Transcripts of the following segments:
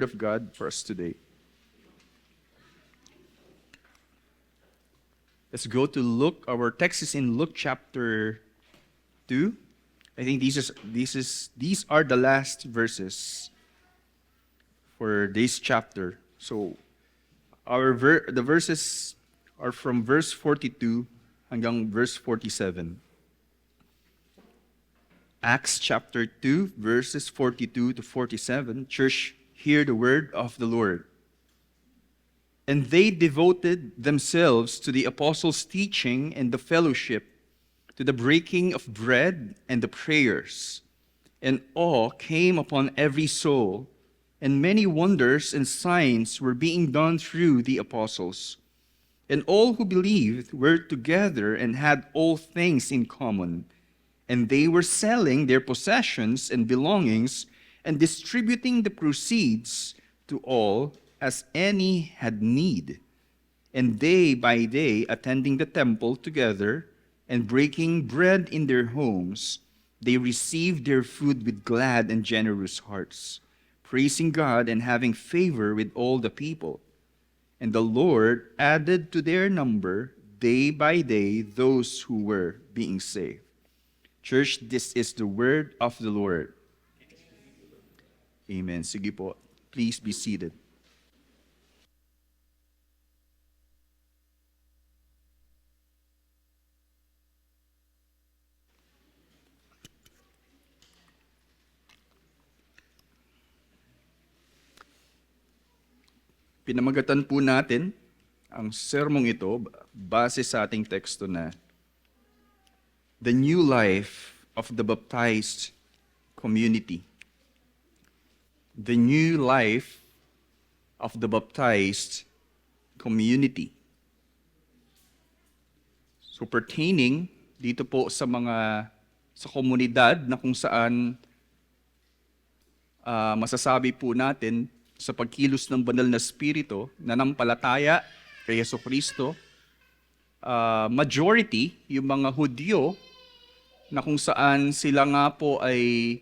Word of God for us today. Let's go to Luke. Our text is in Luke chapter 2. I think these are the last verses for this chapter. So the verses are from verse 42 hanggang verse 47. Acts chapter 2, verses 42 to 47. Church, hear the word of the Lord. And they devoted themselves to the apostles' teaching and the fellowship, to the breaking of bread and the prayers. And awe came upon every soul, and many wonders and signs were being done through the apostles. And all who believed were together and had all things in common. And they were selling their possessions and belongings and distributing the proceeds to all as any had need. And day by day, attending the temple together and breaking bread in their homes, they received their food with glad and generous hearts, praising God and having favor with all the people. And the Lord added to their number day by day those who were being saved. Church, this is the word of the Lord. Amen. Sige po, please be seated. Pinamagatan po natin ang sermong ito base sa ating teksto na the new life of the baptized community. The new life of the baptized community. So pertaining dito po sa komunidad na kung saan masasabi po natin sa pagkilos ng banal na espiritu, nanampalataya kay Jesucristo, majority, yung mga Hudyo, na kung saan sila nga po ay,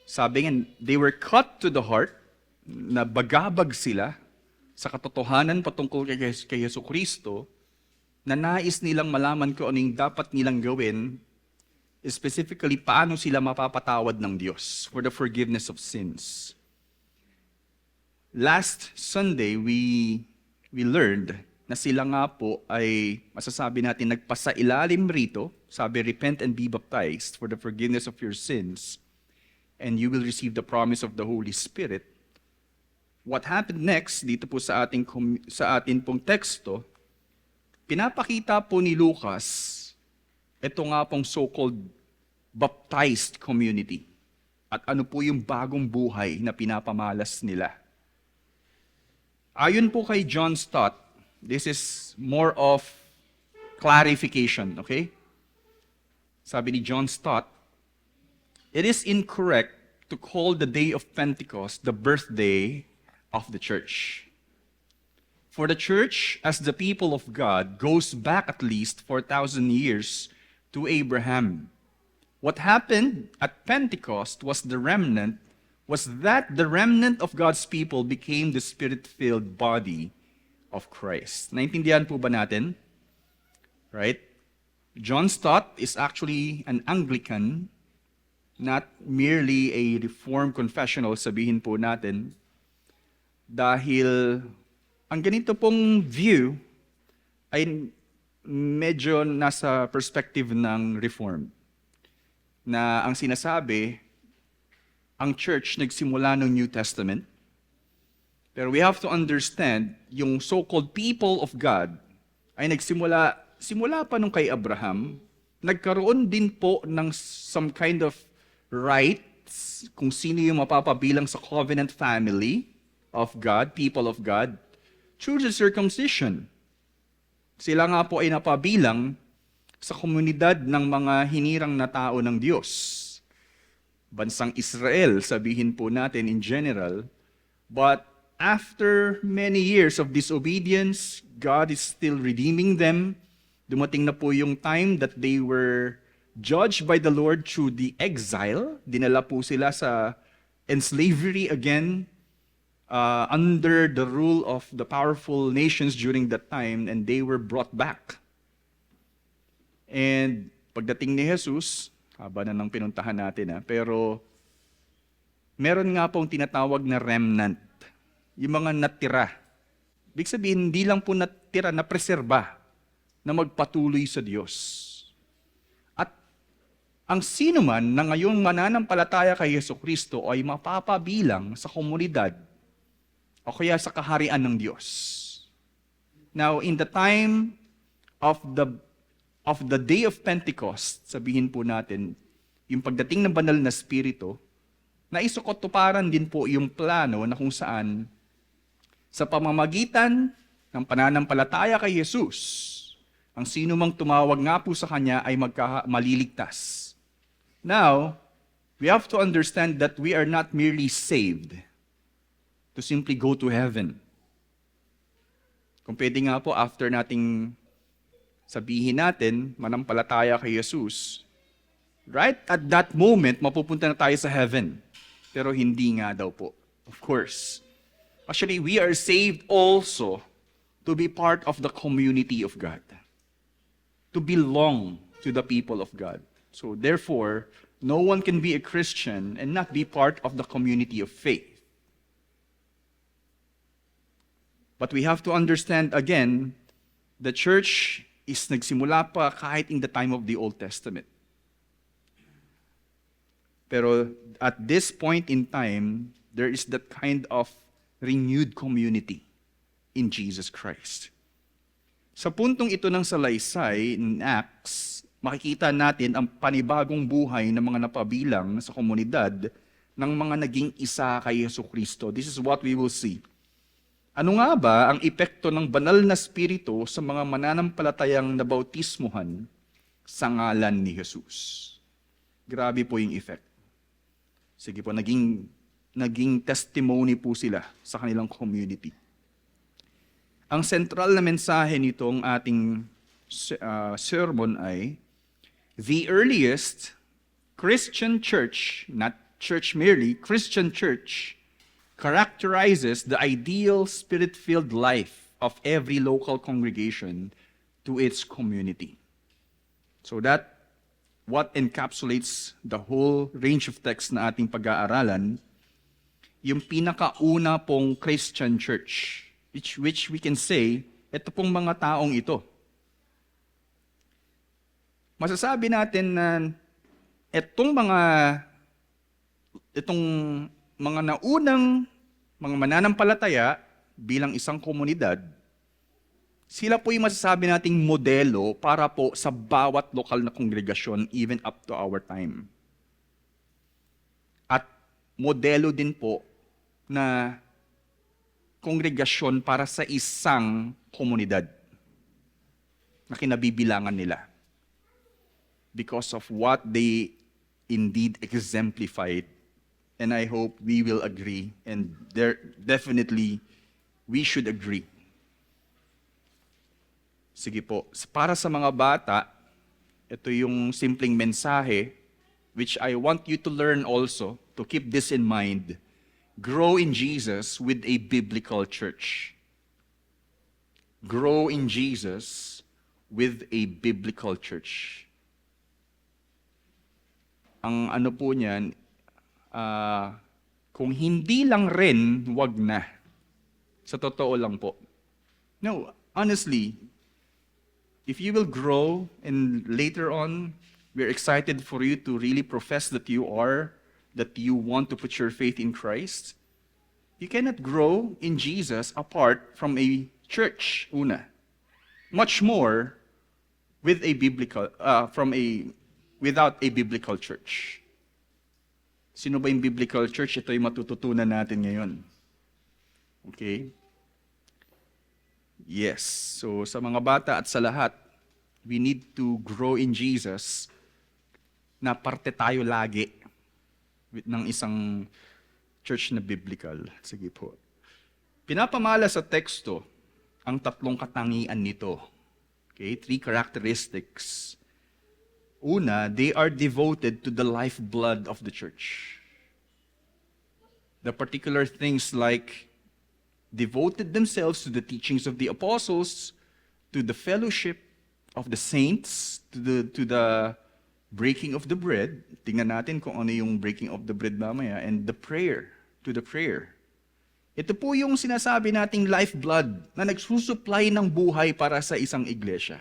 sabi nga, they were cut to the heart, na bagabag sila sa katotohanan patungkol kay Jesucristo, na nais nilang malaman kung ano yung dapat nilang gawin, specifically paano sila mapapatawad ng Diyos for the forgiveness of sins. Last Sunday, we learned na sila nga po ay masasabi natin nagpasailalim rito, sabi, repent and be baptized for the forgiveness of your sins, and you will receive the promise of the Holy Spirit. What happened next dito po sa ating pong teksto, pinapakita po ni Lucas ito nga pong so-called baptized community. At ano po yung bagong buhay na pinapamalas nila. Ayon po kay John Stott, this is more of clarification, okay? Sabi ni John Stott, it is incorrect to call the day of Pentecost the birthday of the church. For the church, as the people of God, goes back at least 4,000 years to Abraham. What happened at Pentecost was that the remnant of God's people became the Spirit-filled body of Christ. Naintindihan po ba natin? Right? John Stott is actually an Anglican, not merely a Reformed confessional, sabihin po natin, dahil ang ganito pong view ay medyo nasa perspective ng Reformed, na ang sinasabi, ang church nagsimula ng New Testament. Pero we have to understand, yung so-called people of God ay simula pa nung kay Abraham, nagkaroon din po ng some kind of rights kung sino yung mapapabilang sa covenant family of God, people of God, through the circumcision. Sila nga po ay napabilang sa komunidad ng mga hinirang na tao ng Diyos. Bansang Israel, sabihin po natin in general. But after many years of disobedience, God is still redeeming them. Dumating na po yung time that they were judged by the Lord through the exile. Dinala po sila sa enslavery again under the rule of the powerful nations during that time, and they were brought back. And pagdating ni Jesus, haba na ng pinuntahan natin, pero meron nga pong tinatawag na remnant, yung mga natira. Ibig sabihin, hindi lang po natira, na preserba, na magpatuloy sa Diyos. At ang sino man na ngayong mananampalataya kay Jesucristo ay mapapabilang sa komunidad o kaya sa kaharian ng Diyos. Now, in the time of the day of Pentecost, sabihin po natin, yung pagdating ng banal na Espiritu, naisukotuparan din po yung plano na kung saan sa pamamagitan ng pananampalataya kay Jesus, ang sino mang tumawag nga po sa Kanya ay maliligtas. Now, we have to understand that we are not merely saved to simply go to heaven. Kung pwede nga po, after nating sabihin natin, manampalataya kay Jesus, right at that moment, mapupunta na tayo sa heaven. Pero hindi nga daw po. Of course. Actually, we are saved also to be part of the community of God. To belong to the people of God. So therefore, no one can be a Christian and not be part of the community of faith. But we have to understand again, the church is nagsimula pa kahit in the time of the Old Testament. Pero at this point in time, there is that kind of renewed community in Jesus Christ. Sa puntong ito ng salaysay in Acts, makikita natin ang panibagong buhay ng mga napabilang sa komunidad ng mga naging isa kay Jesucristo. This is what we will see. Ano nga ba ang epekto ng banal na Espiritu sa mga mananampalatayang nabautismuhan sa ngalan ni Jesus? Grabe po yung effect. Sige po, naging testimony po sila sa kanilang community. Ang central na mensahe nitong ating sermon ay, the earliest Christian church, not church merely, Christian church, characterizes the ideal spirit-filled life of every local congregation to its community. So that what encapsulates the whole range of text na ating pag-aaralan, yung pinakauna pong Christian church, which we can say, ito pong mga taong ito. Masasabi natin na itong mga naunang mga mananampalataya bilang isang komunidad, sila po yung masasabi nating modelo para po sa bawat lokal na kongregasyon even up to our time. At modelo din po na kongregasyon para sa isang komunidad na kinabibilangan nila. Because of what they indeed exemplified. And I hope we will agree, and definitely we should agree. Sige po, para sa mga bata, ito yung simpleng mensahe, which I want you to learn also, to keep this in mind. Grow in Jesus with a biblical church. Grow in Jesus with a biblical church. Ang ano po niyan, kung hindi lang rin, wag na. Sa totoo lang po. No, honestly, if you will grow and later on, we're excited for you to really profess that you want to put your faith in Christ. You cannot grow in Jesus apart from a church, una. Much more with a biblical, without a biblical church. Sino ba yung biblical church? Ito yung matututunan natin ngayon. Okay? Yes. So sa mga bata at sa lahat, we need to grow in Jesus na parte tayo lagi ng isang church na biblical. Sige po. Pinapamala sa teksto ang tatlong katangian nito. Okay? 3 characteristics. Una, they are devoted to the lifeblood of the church. The particular things like devoted themselves to the teachings of the apostles, to the fellowship of the saints, to the breaking of the bread. Tingnan natin kung ano yung breaking of the bread mamaya, and the prayer, to the prayer. Ito po yung sinasabi nating lifeblood na nagsusupply ng buhay para sa isang iglesia.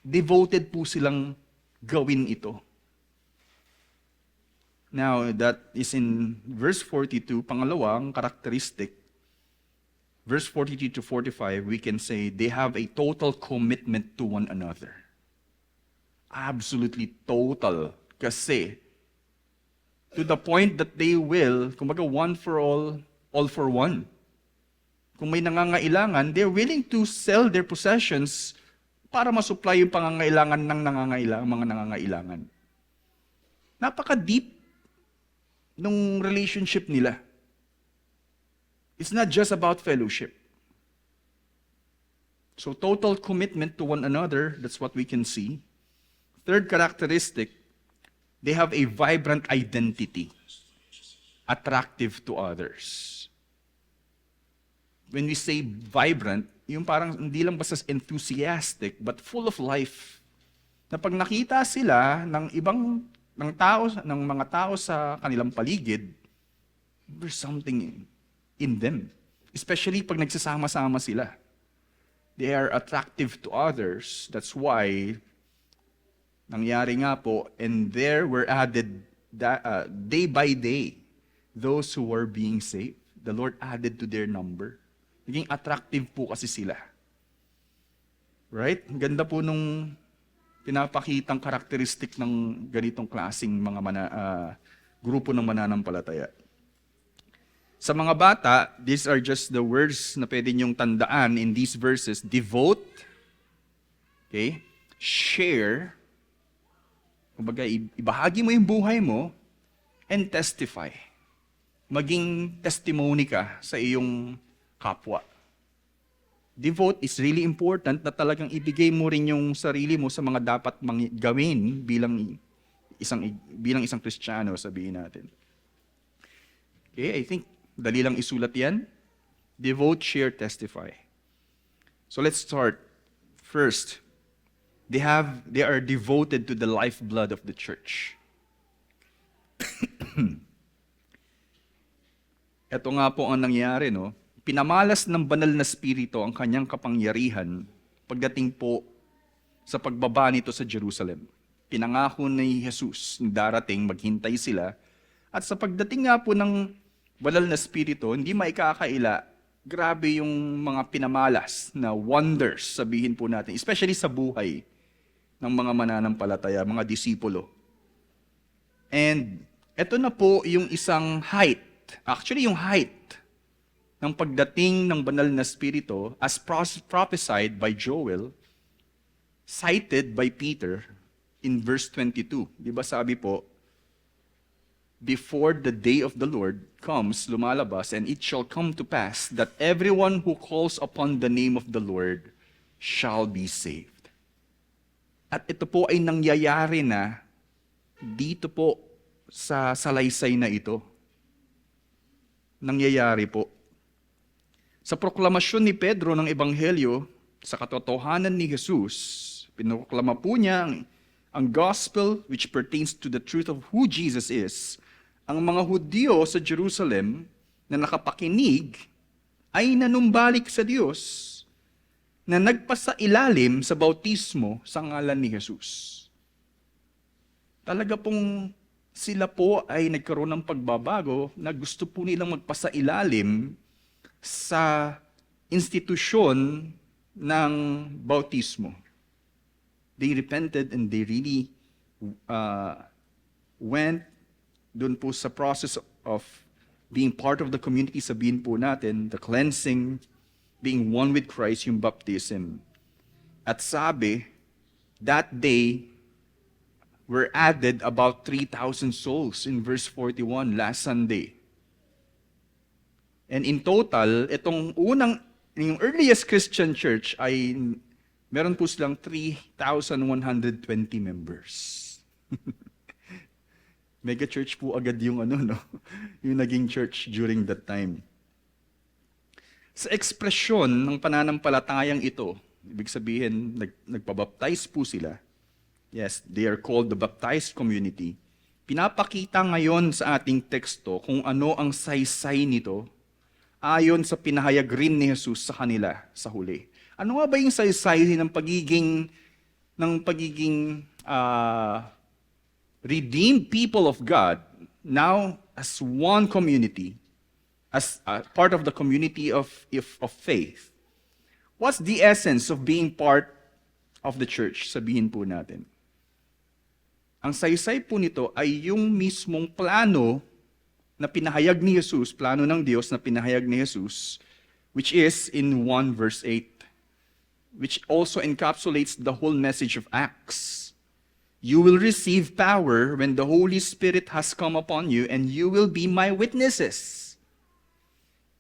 Devoted po silang gawin ito. Now, that is in verse 42, pangalawang characteristic. Verse 42 to 45, we can say they have a total commitment to one another. Absolutely total. Kasi, to the point that they will, kumbaga one for all for one. Kung may nangangailangan, they're willing to sell their possessions para masupply yung pangangailangan ng mga nangangailangan. Napaka-deep nung relationship nila. It's not just about fellowship. So total commitment to one another, that's what we can see. Third characteristic, they have a vibrant identity, attractive to others. When we say vibrant, yung parang hindi lang basta enthusiastic, but full of life. Na pag nakita sila ng mga tao sa kanilang paligid, there's something in them. Especially pag nagsasama-sama sila. They are attractive to others. That's why, nangyari nga po, and there were added day by day, those who were being saved. The Lord added to their number. Naging attractive po kasi sila. Right? Ganda po nung pinapakitang karakteristik ng ganitong klaseng mga grupo ng mananampalataya. Sa mga bata, these are just the words na pwede niyong tandaan in these verses. Devote, okay? Share, kumbaga ibahagi mo yung buhay mo, and testify. Maging testimony ka sa iyong kapwa. Devote is really important na talagang ibigay mo rin yung sarili mo sa mga dapat gawin bilang isang Kristiyano, sabihin natin. Okay, I think dali lang isulat yan. Devote, share, testify. So let's start. First, they are devoted to the lifeblood of the church. Ito nga po ang nangyari, no? Pinamalas ng banal na spirito ang kanyang kapangyarihan pagdating po sa pagbaba nito sa Jerusalem. Pinangako ni Jesus na darating, maghintay sila. At sa pagdating nga po ng banal na spirito, hindi maikakaila, grabe yung mga pinamalas na wonders, sabihin po natin, especially sa buhay ng mga mananampalataya, mga disipulo. And ito na po yung isang height, actually yung height ng pagdating ng banal na spirito as prophesied by Joel, cited by Peter in verse 22. Di ba sabi po, before the day of the Lord comes, lumalabas, and it shall come to pass that everyone who calls upon the name of the Lord shall be saved. At ito po ay nangyayari na dito po sa salaysay na ito. Nangyayari po. Sa proklamasyon ni Pedro ng Ebanghelyo, sa katotohanan ni Jesus, pinoklama po niya ang gospel which pertains to the truth of who Jesus is. Ang mga Hudyo sa Jerusalem na nakapakinig ay nanumbalik sa Diyos na nagpasailalim sa bautismo sa ngalan ni Jesus. Talaga pong sila po ay nagkaroon ng pagbabago na gusto po nilang magpasailalim sa institusyon ng bautismo. They repented and they really went doon po sa process of being part of the community, sabihin po natin, the cleansing, being one with Christ, yung baptism. At sabi, that day, were added about 3,000 souls in verse 41 last Sunday. And in total, yung earliest Christian church ay meron po silang 3,120 members. Mega church po agad yung no? Yung naging church during that time. Sa ekspresyon ng pananampalatayang ito, ibig sabihin, nagpabaptize po sila. Yes, they are called the baptized community. Pinapakita ngayon sa ating teksto kung ano ang saysay nito ayon sa pinahayag rin ni Jesus sa kanila sa huli. Ano nga ba yung saysay ng pagiging redeemed people of God now as one community, as part of the community of faith? What's the essence of being part of the church? Sabihin po natin. Ang saysay po nito ay yung mismong plano na pinahayag ni Jesus, plano ng Diyos na pinahayag ni Jesus, which is in 1 verse 8, which also encapsulates the whole message of Acts. You will receive power when the Holy Spirit has come upon you, and you will be my witnesses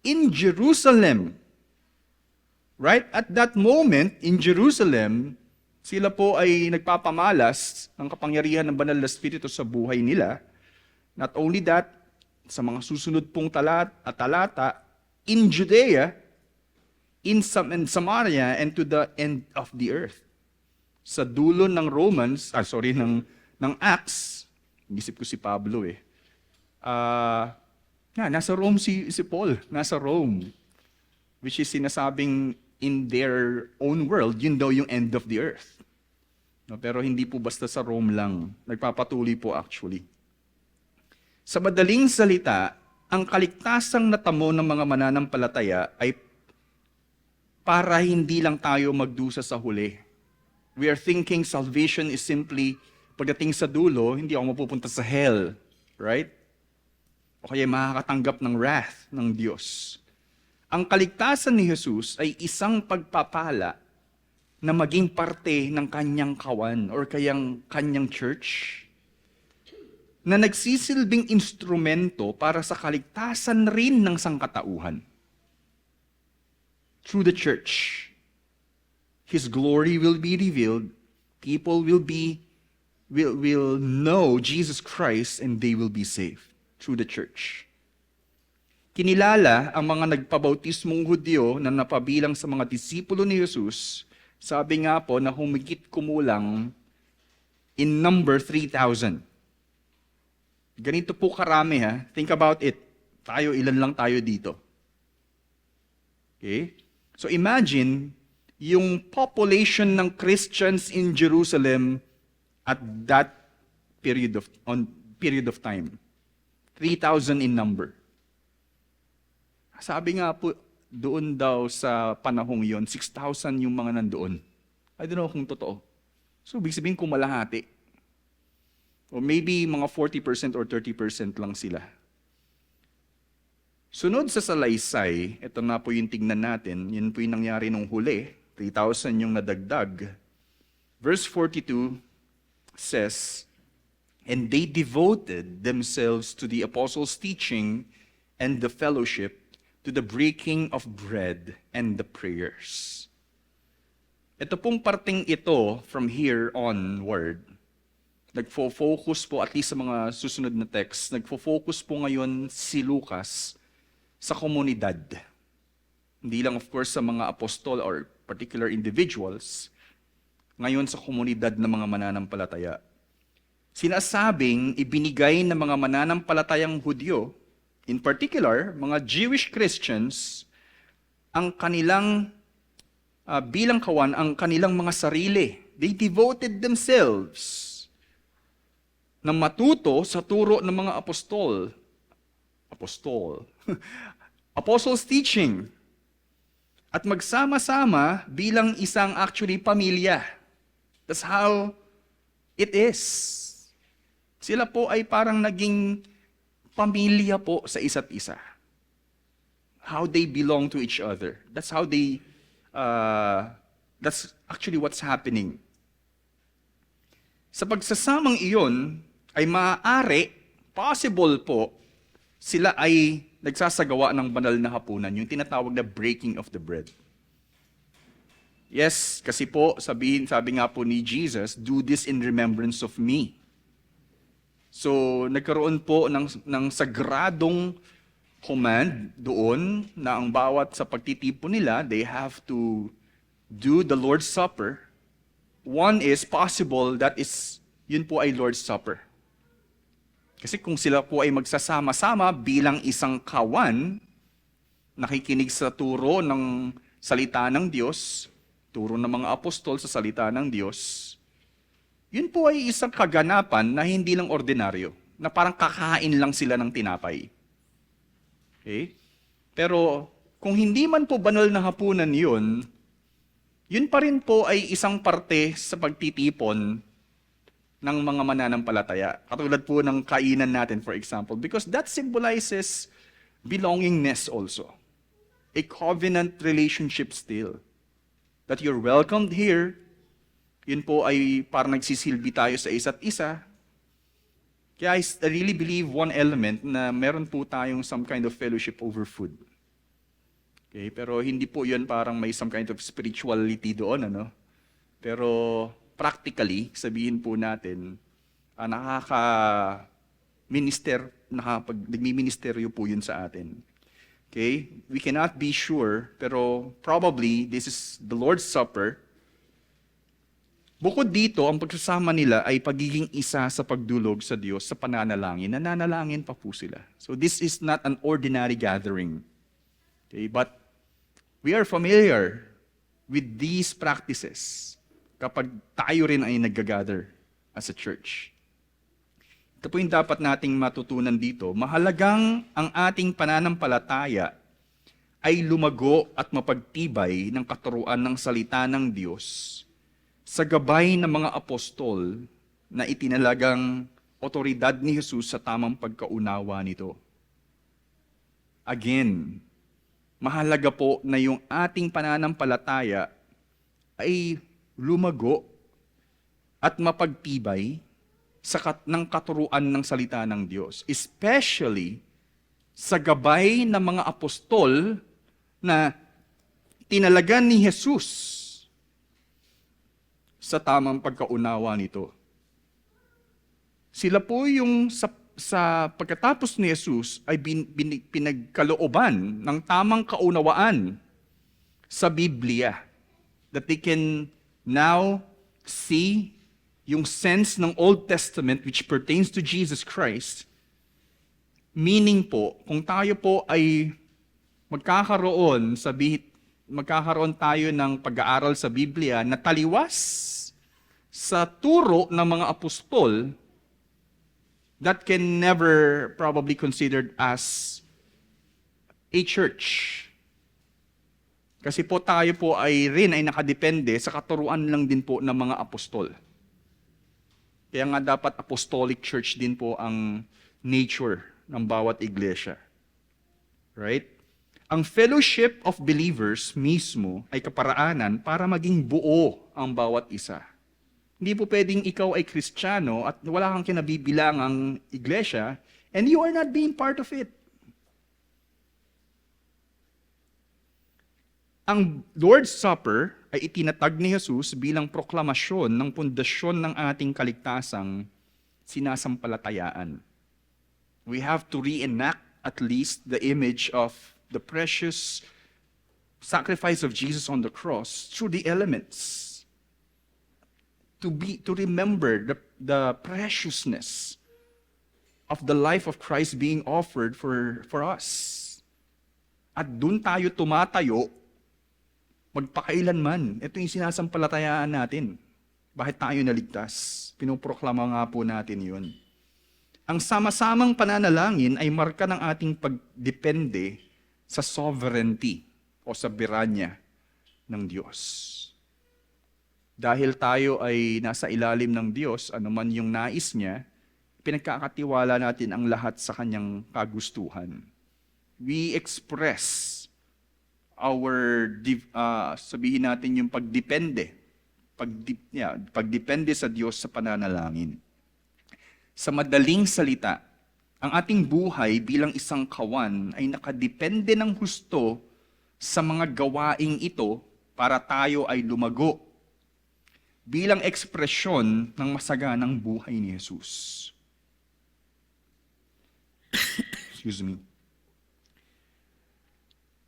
in Jerusalem. Right? At that moment, in Jerusalem, sila po ay nagpapamalas ng kapangyarihan ng banal na Espiritu sa buhay nila. Not only that, sa mga susunod pong talata, in Judea, in Samaria, and to the end of the earth. Sa dulo ng ng Acts, isip ko si Pablo nasa Rome si Paul, nasa Rome, which is sinasabing in their own world, yun daw yung end of the earth. No, pero hindi po basta sa Rome lang. Nagpapatuloy po actually. Sa madaling salita, ang kaligtasang natamo ng mga mananampalataya ay para hindi lang tayo magdusa sa huli. We are thinking salvation is simply, pagdating sa dulo, hindi ako mapupunta sa hell. Right? O kaya makakatanggap ng wrath ng Diyos. Ang kaligtasan ni Jesus ay isang pagpapala na maging parte ng kanyang kawan or kanyang church na nagsisilbing instrumento para sa kaligtasan rin ng sangkatauhan. Through the church, His glory will be revealed, people will know Jesus Christ, and they will be saved through the church. Kinilala ang mga nagpabautismong Hudyo na napabilang sa mga disipulo ni Jesus, sabi nga po na humigit kumulang in number 3,000. Ganito po karami Think about it. Ilan lang tayo dito. Okay? So imagine yung population ng Christians in Jerusalem at that period of time. 3,000 in number. Sabi nga po, doon daw sa panahong yon, 6,000 yung mga nandoon. I don't know kung totoo. So, ibig sabihin kumalahati. Or maybe mga 40% or 30% lang sila. Sunod sa salaysay, ito na po yung tingnan natin, yun po yung nangyari nung huli, 3,000 yung nadagdag. Verse 42 says, and they devoted themselves to the apostles' teaching and the fellowship, to the breaking of bread and the prayers. Ito pong parting ito, from here onward, nagfo-focus po, at least sa mga susunod na text, nagfo-focus po ngayon si Lucas sa komunidad. Hindi lang of course sa mga apostol or particular individuals, ngayon sa komunidad ng mga mananampalataya. Sinasabing ibinigay ng mga mananampalatayang Hudyo, in particular, mga Jewish Christians, ang kanilang bilang kawan, ang kanilang mga sarili. They devoted themselves na matuto sa turo ng mga apostles' teaching, at magsama-sama bilang isang actually pamilya. That's how it is. Sila po ay parang naging pamilya po sa isa't isa. How they belong to each other. That's how that's actually what's happening. Sa pagsasamang iyon, ay maaari, possible po, sila ay nagsasagawa ng banal na hapunan, yung tinatawag na breaking of the bread. Yes, kasi po, sabi nga po ni Jesus, do this in remembrance of me. So, nagkaroon po ng sagradong command doon na ang bawat sa pagtitipon nila, they have to do the Lord's Supper. One is possible, that is, yun po ay Lord's Supper. Kasi kung sila po ay magsasama-sama bilang isang kawan, nakikinig sa turo ng salita ng Diyos, turo ng mga apostol sa salita ng Diyos, yun po ay isang kaganapan na hindi lang ordinaryo, na parang kakain lang sila ng tinapay. Okay? Pero kung hindi man po banal na hapunan yun, yun pa rin po ay isang parte sa pagtitipon ng mga mananampalataya. Katulad po ng kainan natin, for example, because that symbolizes belongingness also. A covenant relationship still. That you're welcomed here, yun po ay parang nagsisilbi tayo sa isa't isa. Kaya I really believe one element na meron po tayong some kind of fellowship over food. Okay, pero hindi po yun parang may some kind of spirituality doon, ano? Pero practically, sabihin po natin, nagmi-ministeryo po yun sa atin. Okay? We cannot be sure, pero probably this is the Lord's Supper. Bukod dito, ang pagsasama nila ay pagiging isa sa pagdulog sa Diyos sa pananalangin. Nananalangin pa po sila. So this is not an ordinary gathering. Okay? But we are familiar with these practices kapag tayo rin ay nag-gather as a church. Ito po yung dapat nating matutunan dito. Mahalagang ang ating pananampalataya ay lumago at mapagtibay ng katuruan ng salita ng Diyos sa gabay ng mga apostol na itinalagang otoridad ni Jesus sa tamang pagkaunawa nito. Again, mahalaga po na yung ating pananampalataya ay lumago at mapagtibay ng katuruan ng salita ng Diyos. Especially sa gabay ng mga apostol na tinalagan ni Jesus sa tamang pagkaunawa nito. Sila po yung sa pagkatapos ni Jesus ay pinagkalooban ng tamang kaunawaan sa Biblia, that they can now see yung sense ng Old Testament which pertains to Jesus Christ. Meaning po, kung tayo po ay magkakaroon tayo ng pag-aaral sa Biblia na taliwas sa turo ng mga apostol, that can never probably considered as a church. Kasi po tayo po ay nakadepende sa katuruan lang din po ng mga apostol. Kaya nga dapat apostolic church din po ang nature ng bawat iglesia. Right? Ang fellowship of believers mismo ay kaparaanan para maging buo ang bawat isa. Hindi po pwedeng ikaw ay Kristiyano at wala kang kinabibilangang iglesia and you are not being part of it. Ang Lord's Supper ay itinatag ni Jesus bilang proklamasyon ng pundasyon ng ating kaligtasang sinasampalatayaan. We have to reenact at least the image of the precious sacrifice of Jesus on the cross through the elements. To remember the preciousness of the life of Christ being offered for us. At dun tayo tumatayo magpakailanman. Ito yung sinasampalatayaan natin. Bakit tayo naligtas? Pinoproklama nga po natin yun. Ang sama-samang pananalangin ay marka ng ating pagdepende sa sovereignty o sa biranya ng Diyos. Dahil tayo ay nasa ilalim ng Diyos, anuman yung nais niya, pinagkakatiwala natin ang lahat sa kanyang kagustuhan. We express sabihin natin yung pagdepende sa Diyos sa pananalangin. Sa madaling salita, ang ating buhay bilang isang kawan ay nakadepende ng husto sa mga gawaing ito para tayo ay lumago bilang ekspresyon ng masaganang buhay ni Jesus. Excuse me.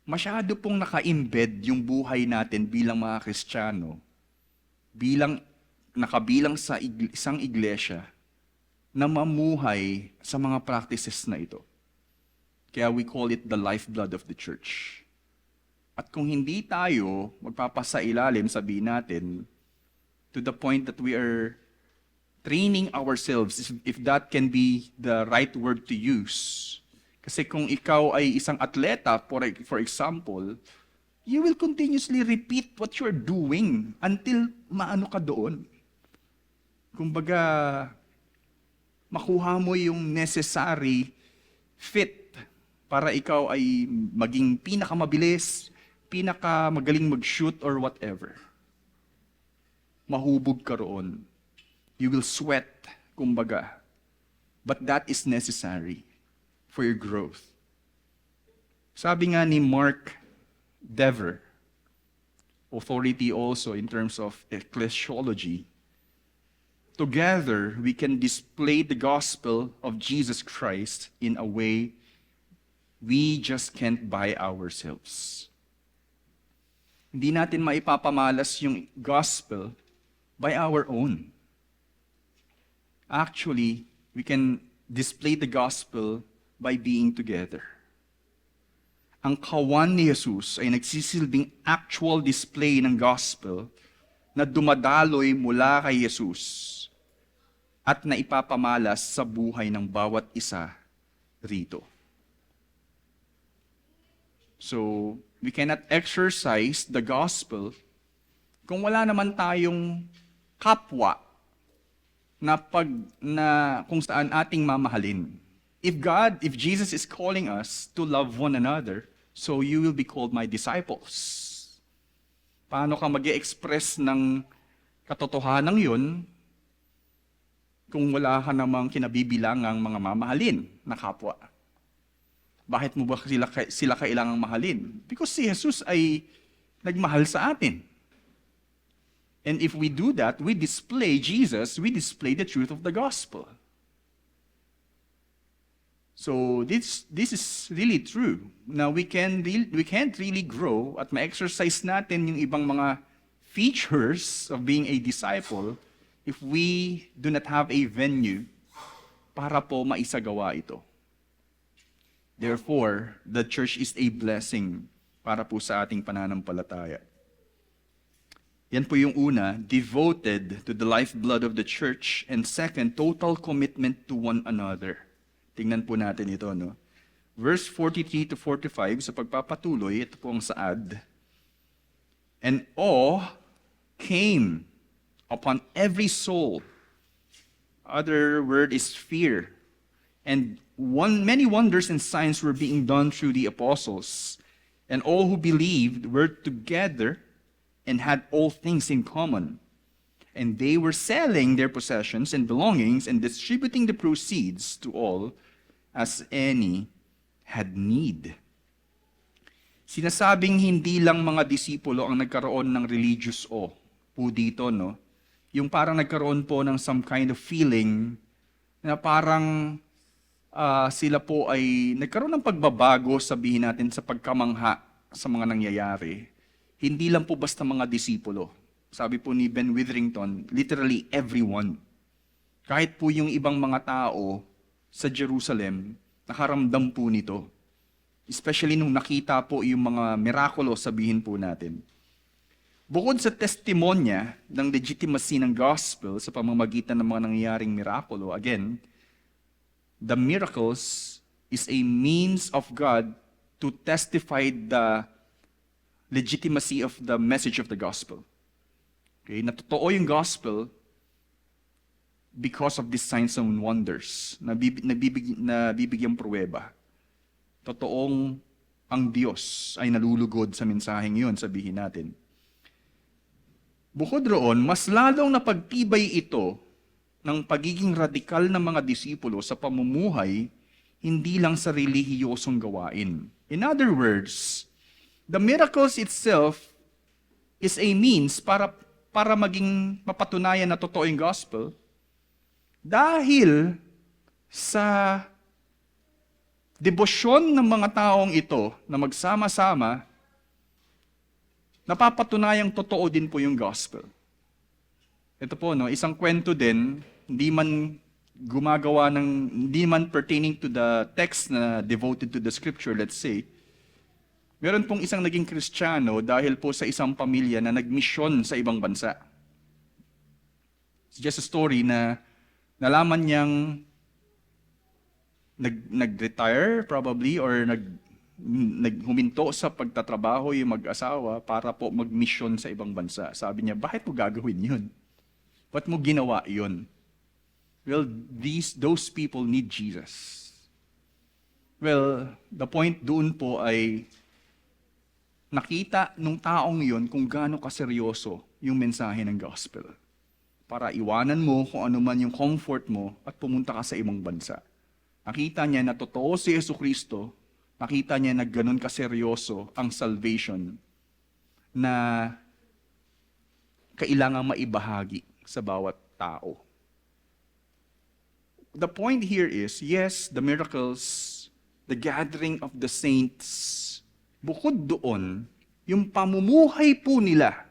masyado pong naka-embed yung buhay natin bilang mga Kristiyano, nakabilang sa isang iglesia, na mamuhay sa mga practices na ito. Kaya we call it the lifeblood of the church. At kung hindi tayo magpapasailalim, sabihin natin, to the point that we are training ourselves, if that can be the right word to use. Kasi kung ikaw ay isang atleta, for example, you will continuously repeat what you're doing until maano ka doon. Kumbaga, makuha mo yung necessary fit para ikaw ay maging pinakamabilis, pinakamagaling mag-shoot or whatever. Mahubog ka roon. You will sweat, kumbaga. But that is necessary for your growth. Sabi nga ni Mark Dever, authority also in terms of ecclesiology, together we can display the gospel of Jesus Christ in a way we just can't buy ourselves. Hindi natin maipapamalas yung gospel by our own. Actually, we can display the gospel by being together. Ang kawan ni Jesus ay nagsisilbing actual display ng gospel na dumadaloy mula kay Jesus at na ipapamalas sa buhay ng bawat isa rito. So, we cannot exercise the gospel kung wala naman tayong kapwa na kung saan ating mamahalin. If Jesus is calling us to love one another, so you will be called my disciples. Paano ka mag-express ng katotohanan yun kung wala ka namang kinabibilangang mga mamahalin na kapwa? Bakit mo ba sila kailangang mahalin? Because si Jesus ay nagmahal sa atin. And if we do that, we display Jesus, we display the truth of the gospel. So this is really true. Now we can't really grow at ma-exercise natin yung ibang mga features of being a disciple if we do not have a venue para po maisagawa ito. Therefore, the church is a blessing para po sa ating pananampalataya. Yan po yung una, devoted to the lifeblood of the church. And second, total commitment to one another. Tingnan po natin ito, no? Verse 43 to 45, sa pagpapatuloy, ito po ang saad. And awe came upon every soul. Other word is fear. And many wonders and signs were being done through the apostles. And all who believed were together and had all things in common. And they were selling their possessions and belongings and distributing the proceeds to all as any had need. Sinasabing hindi lang mga disipulo ang nagkaroon ng religious awe po dito, no? Yung parang nagkaroon po ng some kind of feeling na parang sila po ay nagkaroon ng pagbabago, sabihin natin, sa pagkamangha sa mga nangyayari. Hindi lang po basta mga disipulo. Sabi po ni Ben Witherington, literally everyone. Kahit po yung ibang mga tao sa Jerusalem, nakaramdam po nito. Especially nung nakita po yung mga mirakulo, sabihin po natin. Bukod sa testimonya ng legitimacy ng gospel sa pamamagitan ng mga nangyayaring mirakulo, again, the miracles is a means of God to testify the legitimacy of the message of the gospel. Okay, na totoo yung gospel because of these signs and wonders na bibigyang pruweba. Totoong ang Diyos ay nalulugod sa mensaheng yun, sabihin natin. Bukod roon, mas lalong napagtibay ito ng pagiging radikal ng mga disipulo sa pamumuhay, hindi lang sa relihiyosong gawain. In other words, the miracles itself is a means para maging mapatunayan na totoo yung gospel debosyon ng mga taong ito na magsama-sama, napapatunayang totoo din po yung gospel. Ito po, no, isang kwento din, hindi man pertaining to the text na devoted to the scripture, let's say. Meron pong isang naging Kristiyano dahil po sa isang pamilya na nagmisyon sa ibang bansa. It's just a story na nalaman niyang nag-retire probably or naghuminto sa pagtatrabaho yung mag-asawa para po mag-mission sa ibang bansa. Sabi niya, bakit mo gagawin yun? Ba't mo ginawa yun? Well, those people need Jesus. Well, the point doon po ay nakita nung taong yun kung gaano kaseryoso yung mensahe ng gospel. Para iwanan mo kung ano man yung comfort mo at pumunta ka sa ibang bansa. Nakita niya na totoo si Jesucristo, nakita niya na ganun kaseryoso ang salvation na kailangang maibahagi sa bawat tao. The point here is, yes, the miracles, the gathering of the saints, bukod doon, yung pamumuhay po nila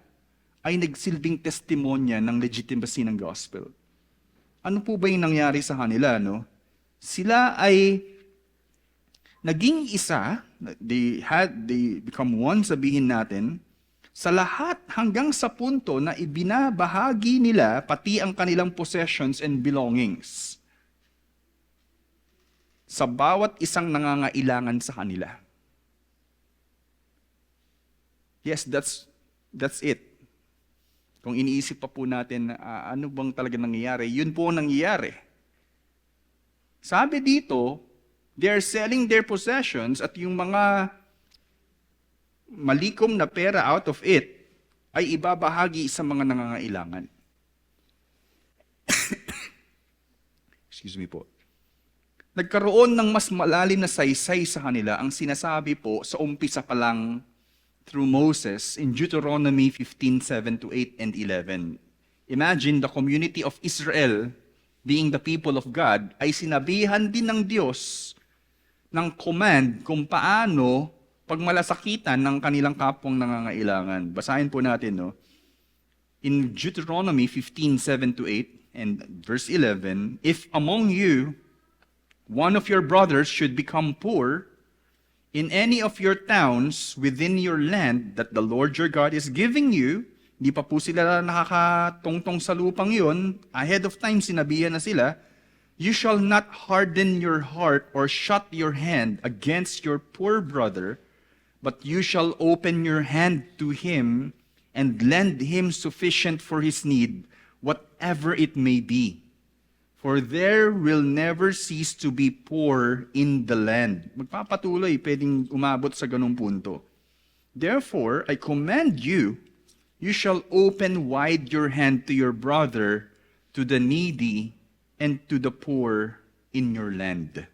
ay nagsilbing testimonya ng legitimacy ng gospel. Ano po ba yung nangyari sa kanila, no? Sila ay naging isa, they become one, sabihin natin, sa lahat hanggang sa punto na ibinabahagi nila pati ang kanilang possessions and belongings sa bawat isang nangangailangan sa kanila. Yes, that's it. Kung iniisip pa po natin ano bang talaga nangyayari, yun po ang nangyayari. Sabi dito, they are selling their possessions at yung mga malikom na pera out of it ay ibabahagi sa mga nangangailangan. Excuse me po. Nagkaroon ng mas malalim na saysay sa kanila ang sinasabi po sa umpisa pa lang through Moses in Deuteronomy 15:7-8 and 11. Imagine the community of Israel, being the people of God, ay sinabihan din ng Diyos ng command kung paano pagmalasakitan ng kanilang kapwang nangangailangan. Basahin po natin, no? In Deuteronomy 15:7-8 and verse 11, if among you one of your brothers should become poor in any of your towns within your land that the Lord your God is giving you, di pa po sila nakakatungtong sa lupang yun, ahead of time sinabihan na sila, you shall not harden your heart or shut your hand against your poor brother, but you shall open your hand to him and lend him sufficient for his need, whatever it may be. For there will never cease to be poor in the land. Magpapatuloy, pwedeng umabot sa ganung punto. Therefore, I command you, you shall open wide your hand to your brother, to the needy, and to the poor in your land.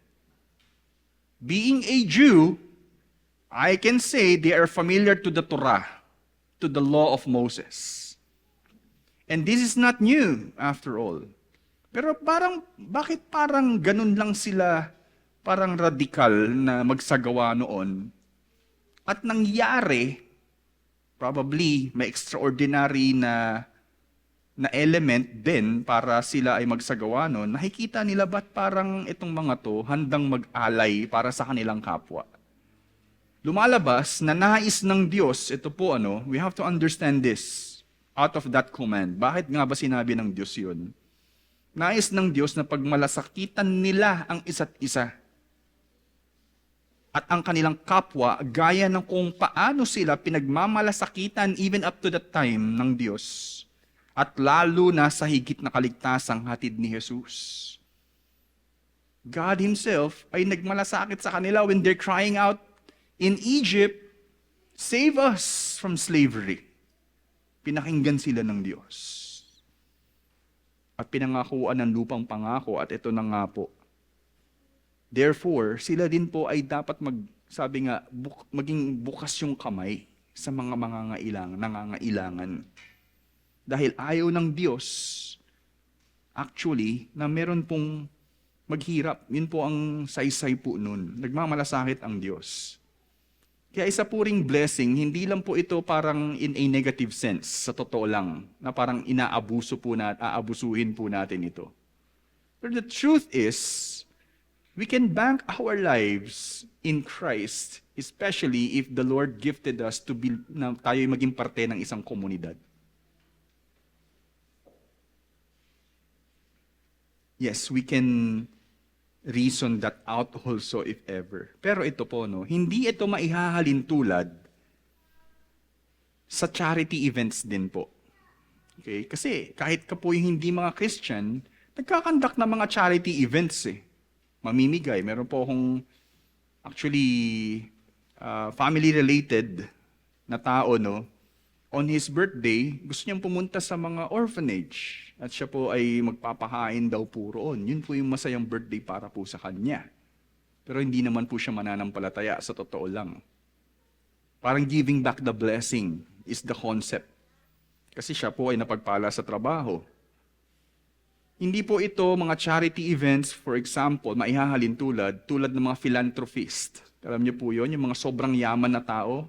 Being a Jew, I can say they are familiar to the Torah, to the law of Moses. And this is not new, after all. Pero bakit parang ganun lang sila, parang radikal na magsagawa noon? At nangyari, probably may extraordinary na element din para sila ay magsagawa noon. Nakikita nila ba't parang itong mga to handang mag-alay para sa kanilang kapwa? Lumalabas na nais ng Diyos, ito po we have to understand this out of that command. Bakit nga ba sinabi ng Diyos yun? Nais ng Diyos na pagmalasakitan nila ang isa't isa at ang kanilang kapwa gaya ng kung paano sila pinagmamalasakitan even up to the time ng Diyos at lalo na sa higit na kaligtasang hatid ni Jesus. God Himself ay nagmalasakit sa kanila when they're crying out in Egypt, save us from slavery. Pinakinggan sila ng Diyos. At pinangakuan ng lupang pangako at ito na nga po. Therefore, sila din po ay dapat maging bukas yung kamay sa mga nangangailangan. Dahil ayaw ng Diyos, actually, na meron pong maghirap. Yun po ang saysay po nun. Nagmamalasakit ang Diyos. Kaya isa po ring blessing, hindi lang po ito parang in a negative sense, sa totoo lang, na parang aabusuhin po natin ito. But the truth is, we can bank our lives in Christ, especially if the Lord gifted us na tayo maging parte ng isang komunidad. Yes, we can reason that out also if ever. Pero ito po, no, hindi ito maihahalin tulad sa charity events din po. Okay? Kasi kahit ka po yung hindi mga Christian, nagkakandak na mga charity events eh. Mamimigay. Meron po akong actually family-related na tao, no, on his birthday, gusto niyang pumunta sa mga orphanage. At siya po ay magpapahain daw po roon. Yun po yung masayang birthday para po sa kanya. Pero hindi naman po siya mananampalataya, sa totoo lang. Parang giving back the blessing is the concept. Kasi siya po ay napagpala sa trabaho. Hindi po ito mga charity events, for example, maihahalin tulad ng mga philanthropist. Alam niyo po yun, yung mga sobrang yaman na tao,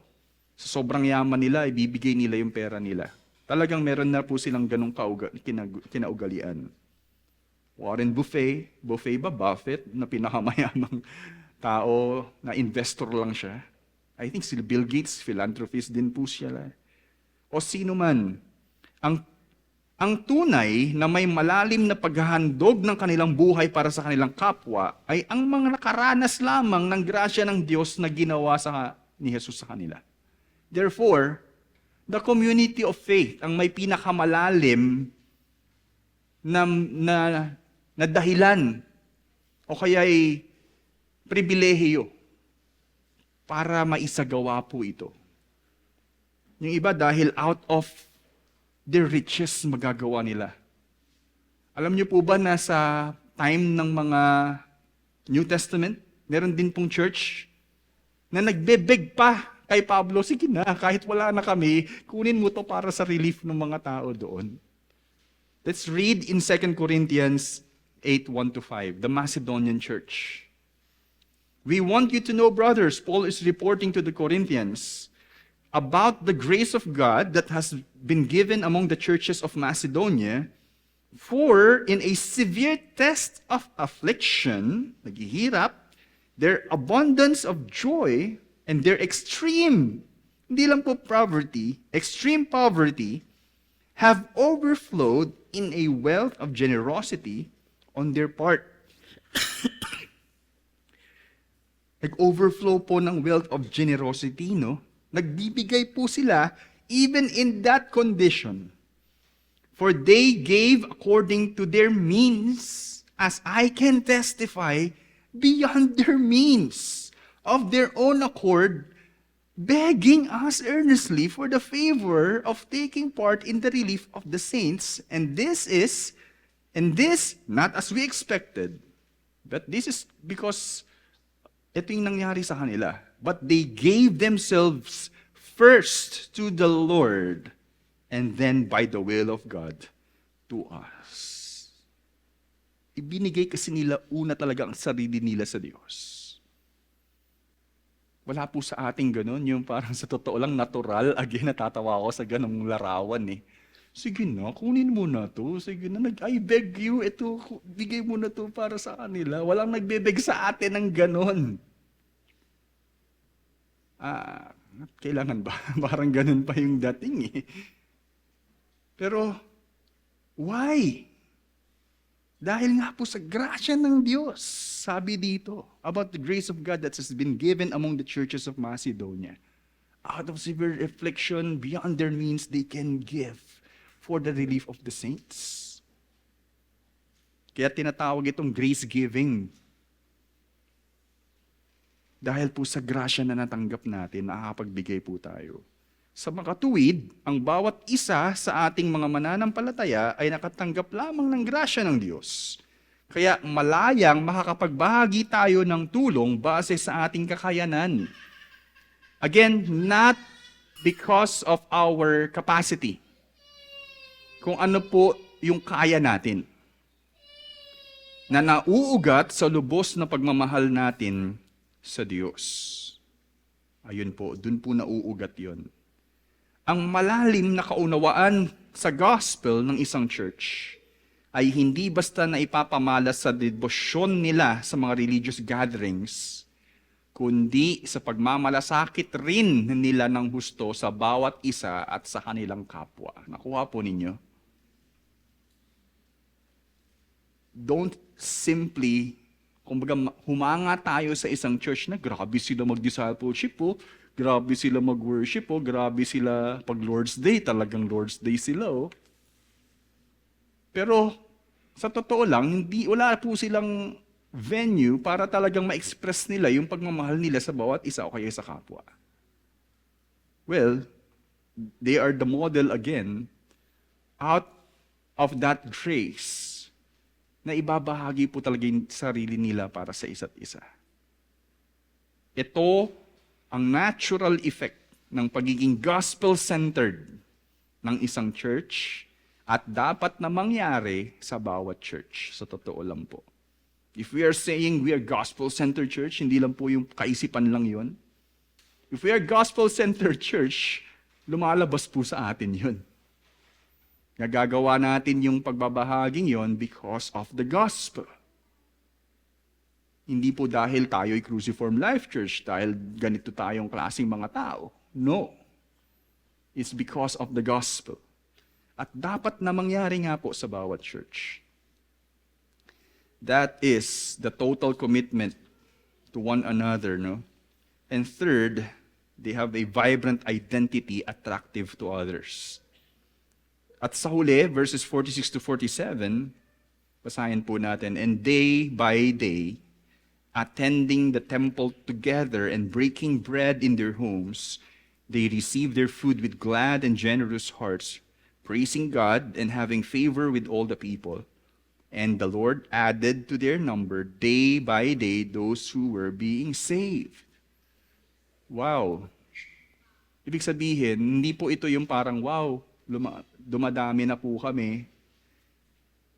sa sobrang yaman nila, ibibigay nila yung pera nila. Talagang meron na po silang ganong kinaugalian. Warren Buffett na pinakamayamang tao, na investor lang siya. I think si Bill Gates, philanthropist din po siya. O sino man, ang tunay na may malalim na paghahandog ng kanilang buhay para sa kanilang kapwa ay ang mga nakaranas lamang ng grasya ng Diyos na ginawa ni Jesus sa kanila. Therefore, the community of faith ang may pinakamalalim na dahilan o kaya'y pribilehiyo para maisagawa po ito. Yung iba dahil out of their riches magagawa nila. Alam niyo po ba na sa time ng mga New Testament, meron din pong church na nagbebeg pa kay Pablo, sige na, kahit wala na kami, kunin mo to para sa relief ng mga tao doon. Let's read in 2 Corinthians 8:1-5, the Macedonian church. We want you to know, brothers, Paul is reporting to the Corinthians about the grace of God that has been given among the churches of Macedonia, for in a severe test of affliction, naghihirap, their abundance of joy and their extreme, hindi lang po poverty, extreme poverty, have overflowed in a wealth of generosity on their part. Nag-overflow po ng wealth of generosity, no? Nagbibigay po sila even in that condition. For they gave according to their means, as I can testify, beyond their means, of their own accord, begging us earnestly for the favor of taking part in the relief of the saints. And this not as we expected, but this is because ito yung nangyari sa kanila. But they gave themselves first to the Lord, and then by the will of God to us. Ibinigay kasi nila una talaga ang sarili nila sa Diyos. Wala po sa ating ganun, yung parang sa totoo lang natural. Again, natatawa ako sa ganung larawan eh. Sige na, kunin mo na to. Sige na, I beg you, ito, bigay mo na to para sa kanila. Walang nagbebeg sa atin ng ganun. Kailangan ba? Parang ganun pa yung dating eh. Pero, why? Dahil nga po sa grasya ng Diyos, sabi dito, about the grace of God that has been given among the churches of Macedonia. Out of severe affliction, beyond their means, they can give for the relief of the saints. Kaya tinatawag itong grace giving. Dahil po sa grasya na natanggap natin, nakakapagbigay po tayo. Sa makatuwid, ang bawat isa sa ating mga mananampalataya ay nakatanggap lamang ng grasya ng Diyos. Kaya malayang makakapagbahagi tayo ng tulong base sa ating kakayanan. Again, not because of our capacity. Kung ano po yung kaya natin. na nauugat sa lubos na pagmamahal natin sa Diyos. Ayun po, dun po nauugat yon. Ang malalim na kaunawaan sa gospel ng isang church ay hindi basta na ipapamalas sa debosyon nila sa mga religious gatherings, kundi sa pagmamalasakit rin nila ng husto sa bawat isa at sa kanilang kapwa. Nakuha po ninyo? Don't simply, kumbaga humanga tayo sa isang church na grabe sila mag-discipleship po, grabe sila mag-worship po, grabe sila pag Lord's Day, talagang Lord's Day sila oh. Pero sa totoo lang, wala po silang venue para talagang ma-express nila yung pagmamahal nila sa bawat isa o kaya sa kapwa. Well, they are the model again out of that grace na ibabahagi po talaga yung sarili nila para sa isa't isa. Ito ang natural effect ng pagiging gospel-centered ng isang church at dapat na mangyari sa bawat church. Sa totoo lang po. If we are saying we are gospel-centered church, hindi lang po yung kaisipan lang yun. If we are gospel-centered church, lumalabas po sa atin yun. Nagagawa natin yung pagbabahaging yon because of the gospel. Hindi po dahil tayo'y Cruciform Life Church, dahil ganito tayong klaseng mga tao. No. It's because of the gospel. At dapat na mangyari nga po sa bawat church. That is the total commitment to one another, no? And third, they have a vibrant identity attractive to others. At sa huli, verses 46 to 47, basahin po natin, and day by day, attending the temple together and breaking bread in their homes, they received their food with glad and generous hearts, praising God and having favor with all the people. And the Lord added to their number day by day those who were being saved. Wow. Ibig sabihin, hindi po ito yung parang, wow, dumadami na po kami.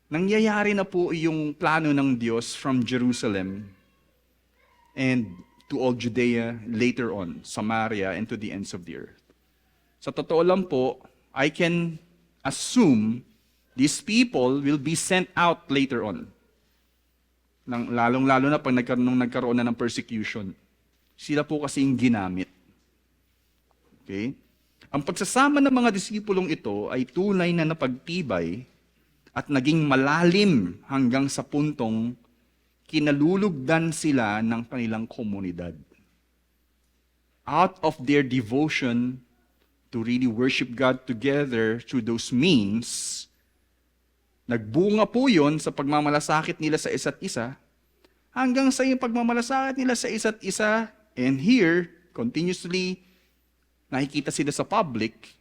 Nangyayari na po yung plano ng Diyos from Jerusalem and to all Judea, later on, Samaria, and to the ends of the earth. Sa totoo lang po, I can assume these people will be sent out later on. Lalong-lalo na pag nagkaroon na ng persecution. Sila po kasi yung ginamit. Okay? Ang pagsasama ng mga disipulong ito ay tunay na napagtibay at naging malalim hanggang sa puntong kinalulugdan sila ng kanilang komunidad. Out of their devotion to really worship God together through those means, nagbunga po yun sa pagmamalasakit nila sa isa't isa, hanggang sa yung pagmamalasakit nila sa isa't isa, and here, continuously, nakikita sila sa public,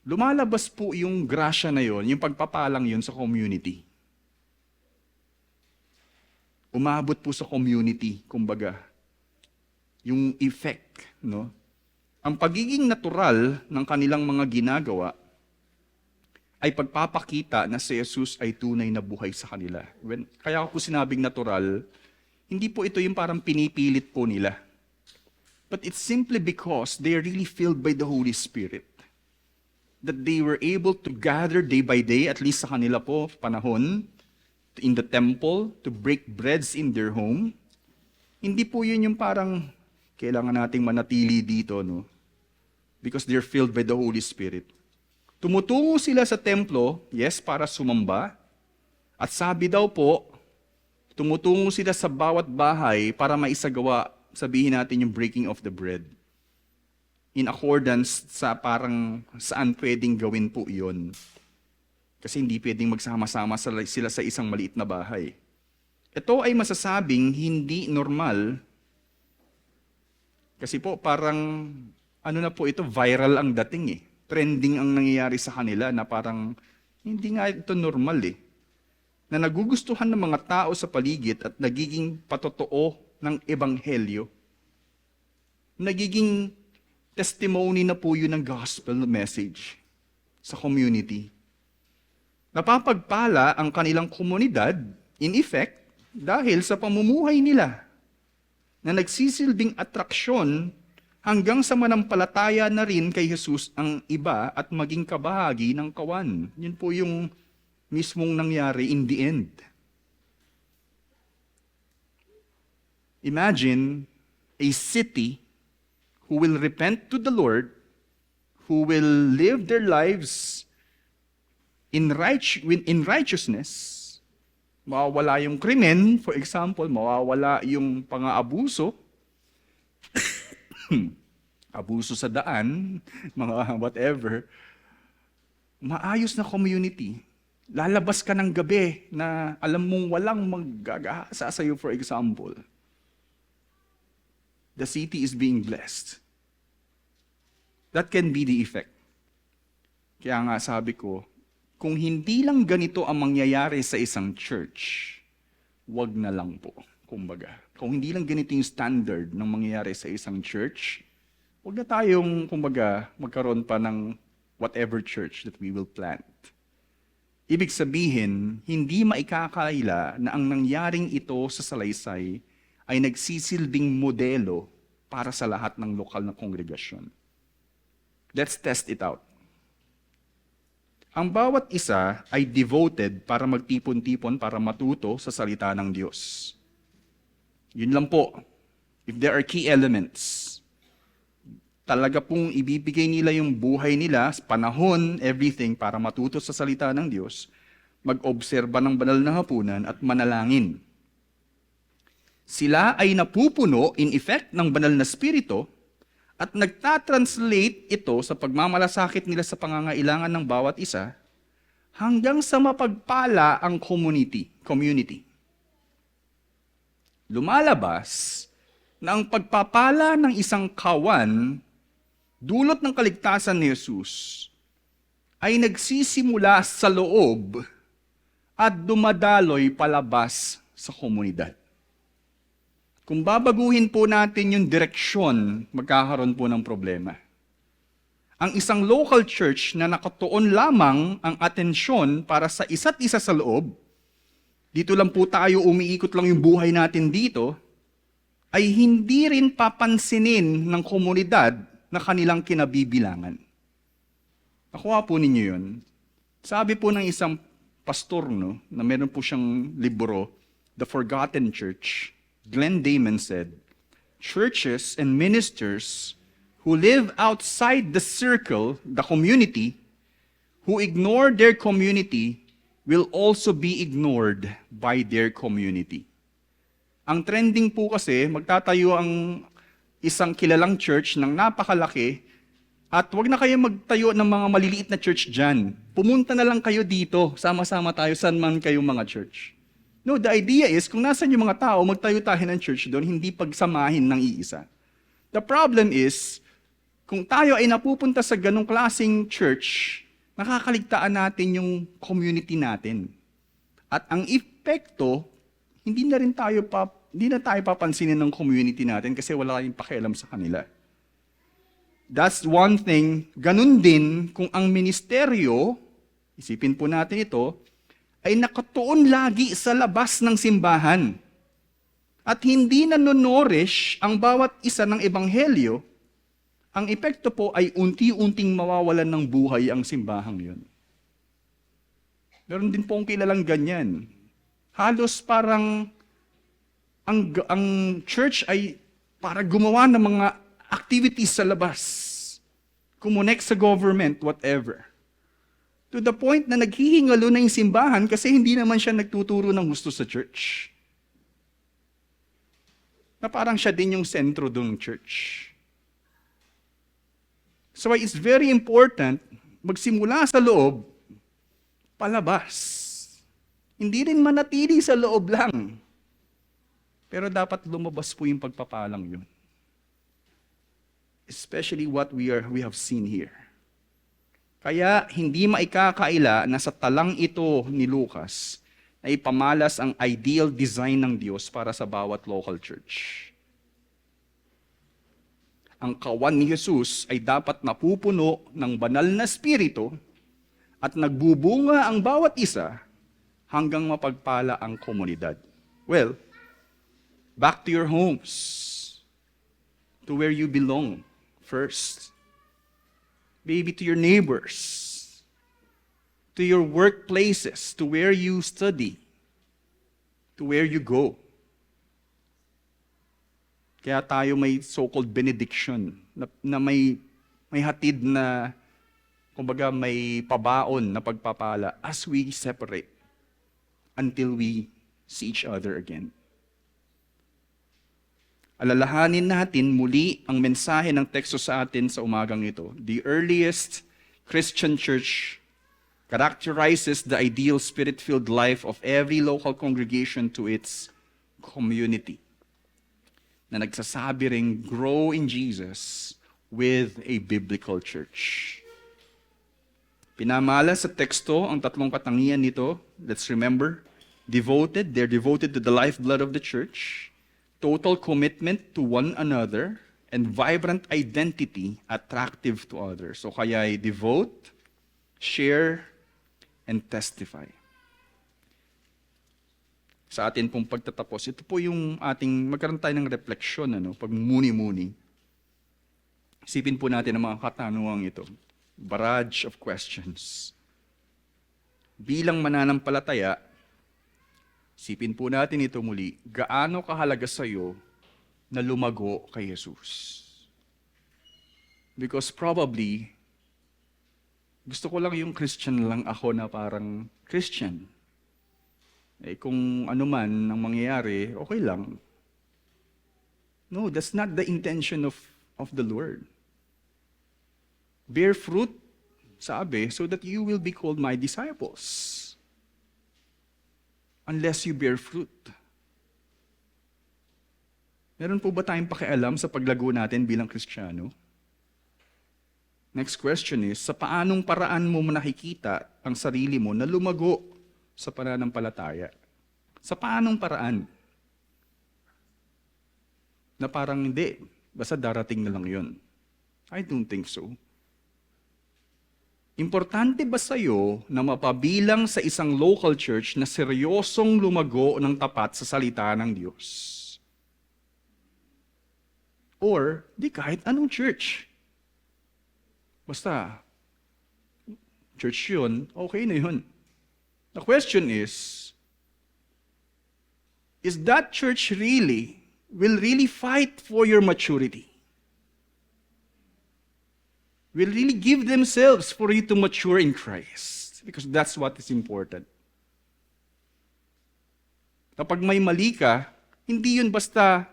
lumalabas po yung grasya na yun, yung pagpapalang yun sa community. Umabot po sa community, kumbaga, yung effect, no? Ang pagiging natural ng kanilang mga ginagawa ay pagpapakita na si Jesus ay tunay na buhay sa kanila. Kaya ako po sinabing natural, hindi po ito yung parang pinipilit po nila. But it's simply because they are really filled by the Holy Spirit. That they were able to gather day by day, at least sa kanila po, panahon, in the temple, to break breads in their home. Hindi po yun yung parang kailangan nating manatili dito, no? Because they're filled by the Holy Spirit. Tumutungo sila sa templo, yes, para sumamba. At sabi daw po, tumutungo sila sa bawat bahay para maisagawa, sabihin natin yung breaking of the bread. In accordance sa parang saan pwedeng gawin po iyon. Kasi hindi pwedeng magsama-sama sila sa isang maliit na bahay. Ito ay masasabing hindi normal. Kasi po parang, ano na po ito, viral ang dating eh. Trending ang nangyayari sa kanila na parang hindi nga ito normal eh. Na nagugustuhan ng mga tao sa paligid at nagiging patotoo ng ebanghelyo. Nagiging testimony na po yun ng gospel message sa community. Napapagpala ang kanilang komunidad In effect, dahil sa pamumuhay nila na nagsisilbing atraksyon hanggang sa manampalataya na rin kay Jesus ang iba at maging kabahagi ng kawan. Yun po yung mismong nangyari in the end. Imagine a city who will repent to the Lord, who will live their lives in righteousness. Mawawala yung krimen, for example, mawawala yung pang-aabuso, abuso sa daan, mga whatever. Maayos na community. Lalabas ka ng gabi na alam mong walang maggagahasa sa'yo, for example. The city is being blessed. That can be the effect. Kaya nga sabi ko, kung hindi lang ganito ang mangyayari sa isang church, wag na lang po, kumbaga. Kung hindi lang ganito yung standard ng mangyayari sa isang church, wag na tayong, kumbaga, magkaroon pa ng whatever church that we will plant. Ibig sabihin, hindi maikakaila na ang nangyaring ito sa salaysay ay nagsisilbing modelo para sa lahat ng lokal na kongregasyon. Let's test it out. Ang bawat isa ay devoted para magtipon-tipon para matuto sa salita ng Diyos. Yun lang po. If there are key elements, talaga pong ibibigay nila yung buhay nila, panahon, everything para matuto sa salita ng Diyos, mag-obserba ng banal na hapunan at manalangin. Sila ay napupuno in effect ng banal na spirito at nagtatranslate ito sa pagmamalasakit nila sa pangangailangan ng bawat isa hanggang sa mapagpala ang community. Lumalabas na ang pagpapala ng isang kawan dulot ng kaligtasan ni Jesus ay nagsisimula sa loob at dumadaloy palabas sa komunidad. Kung babaguhin po natin yung direksyon, magkakaroon po ng problema. Ang isang local church na nakatuon lamang ang atensyon para sa isa't isa sa loob, dito lang po tayo, umiikot lang yung buhay natin dito, ay hindi rin papansinin ng komunidad na kanilang kinabibilangan. Nakuha po ninyo yun. Sabi po ng isang pastor, na meron po siyang libro, The Forgotten Church, Glenn Damon said, churches and ministers who live outside the circle, the community, who ignore their community, will also be ignored by their community. Ang trending po kasi, magtatayo ang isang kilalang church ng napakalaki at wag na kayo magtayo ng mga maliliit na church dyan. Pumunta na lang kayo dito, sama-sama tayo, saan man kayo mga church. No, the idea is, kung nasan yung mga tao, magtayo tayo ng church doon, hindi pagsamahin ng iisa. The problem is, kung tayo ay napupunta sa ganong klaseng church, nakakaligtaan natin yung community natin. At ang epekto, hindi na tayo papansinin ng community natin kasi wala tayong pakialam sa kanila. That's one thing. Ganun din kung ang ministeryo, isipin po natin ito, ay nakatuon lagi sa labas ng simbahan. At hindi nanonorish ang bawat isa ng ebanghelyo, ang epekto po ay unti-unting mawawalan ng buhay ang simbahang yun. Meron din pong kilalang ganyan. Halos parang ang church ay para gumawa ng mga activities sa labas. Kumonek sa government, whatever. To the point na naghihingalo na yung simbahan kasi hindi naman siya nagtuturo ng gusto sa church. Na parang siya din yung sentro ng church. So it's very important, magsimula sa loob, palabas. Hindi rin manatili sa loob lang. Pero dapat lumabas po yung pagpapalang yun. Especially what we have seen here. Kaya hindi maikakaila na sa talang ito ni Lucas na ipamalas ang ideal design ng Diyos para sa bawat local church. Ang kawan ni Jesus ay dapat napupuno ng banal na spirito at nagbubunga ang bawat isa hanggang mapagpala ang komunidad? Well, back to your homes, to where you belong first. Maybe to your neighbors, to your workplaces, to where you study, to where you go. Kaya tayo may so-called benediction na may hatid na, kumbaga may pabaon na pagpapala as we separate until we see each other again. Alalahanin natin muli ang mensahe ng teksto sa atin sa umagang ito. The earliest Christian church characterizes the ideal spirit-filled life of every local congregation to its community, na nagsasabi ring grow in Jesus with a biblical church. Pinamala sa teksto ang tatlong katangian nito. Let's remember, they're devoted to the lifeblood of the church, total commitment to one another, and vibrant identity attractive to others. So kaya devote, share, and testify. Sa atin pong pagtatapos, ito po yung ating, magkaroon tayo ng refleksyon, pagmuni-muni. Isipin po natin ang mga katanungang ito. Barrage of questions. Bilang mananampalataya, isipin po natin ito muli, gaano kahalaga sa iyo na lumago kay Jesus? Because probably, gusto ko lang yung Christian lang ako na parang Christian. Kung ano man ang mangyayari, okay lang. No, that's not the intention of the Lord. Bear fruit, sabi, so that you will be called my disciples. Unless you bear fruit. Meron po ba tayong pakialam sa paglago natin bilang Kristiyano? Next question is, sa paanong paraan mo nakikita ang sarili mo na lumago sa pananampalataya? Sa paanong paraan? Na parang hindi, basta darating na lang yun. I don't think so. Importante ba sa'yo na mapabilang sa isang local church na seryosong lumago ng tapat sa salita ng Diyos? Or, di kahit anong church. Basta, church yun, okay na yun. The question is that church will really fight for your maturity? Will really give themselves for you to mature in Christ? Because that's what is important. Kapag may mali ka, hindi yun basta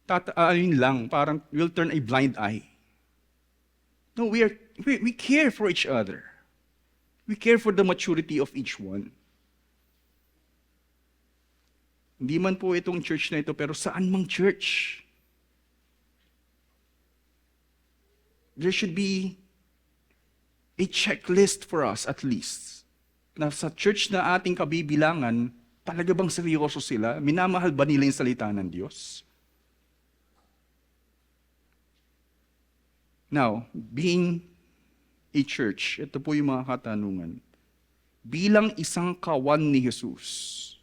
tataanin lang, parang we'll turn a blind eye. No, we care for each other. We care for the maturity of each one. Hindi man po itong church na ito, pero saan mang church? There should be a checklist for us at least. Na sa church na ating kabibilangan, talaga bang seryoso sila? Minamahal ba nila yung salita ng Diyos? Now, being a church, ito po yung mga katanungan. Bilang isang kawan ni Jesus,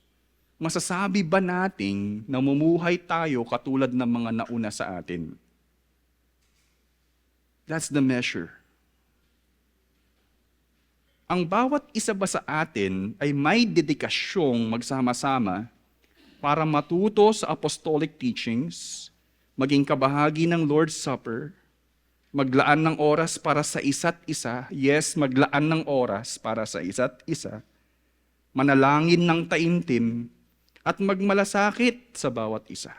masasabi ba nating namumuhay tayo katulad ng mga nauna sa atin? That's the measure. Ang bawat isa ba sa atin ay may dedikasyong magsama-sama para matuto sa apostolic teachings, maging kabahagi ng Lord's Supper, maglaan ng oras para sa isa't isa, yes, maglaan ng oras para sa isa't isa, manalangin ng taimtim, at magmalasakit sa bawat isa.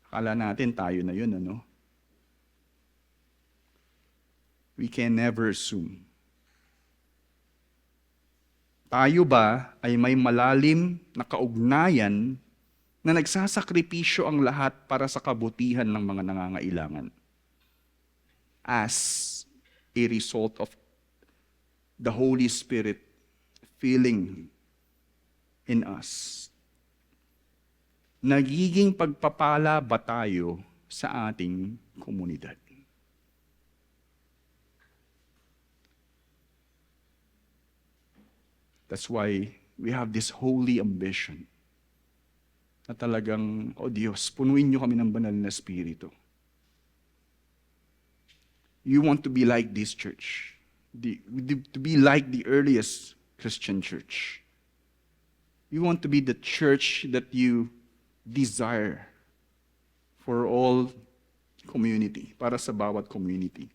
Akala natin tayo na yun, ano? We can never assume. Tayo ba ay may malalim na kaugnayan na nagsasakripisyo ang lahat para sa kabutihan ng mga nangangailangan? As a result of the Holy Spirit filling in us. Nagiging pagpapala ba tayo sa ating komunidad? That's why we have this holy ambition na talagang, O Diyos, punuin niyo kami ng banal na Espiritu. You want to be like this church, to be like the earliest Christian church. You want to be the church that you desire for all community, para sa bawat community.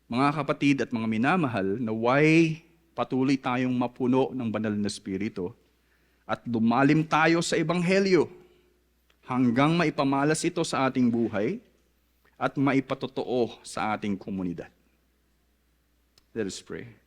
Mga kapatid at mga minamahal, naway patuloy tayong mapuno ng banal na Espiritu at lumalim tayo sa Ebanghelyo hanggang maipamalas ito sa ating buhay at maipatotoo sa ating komunidad. Let us pray.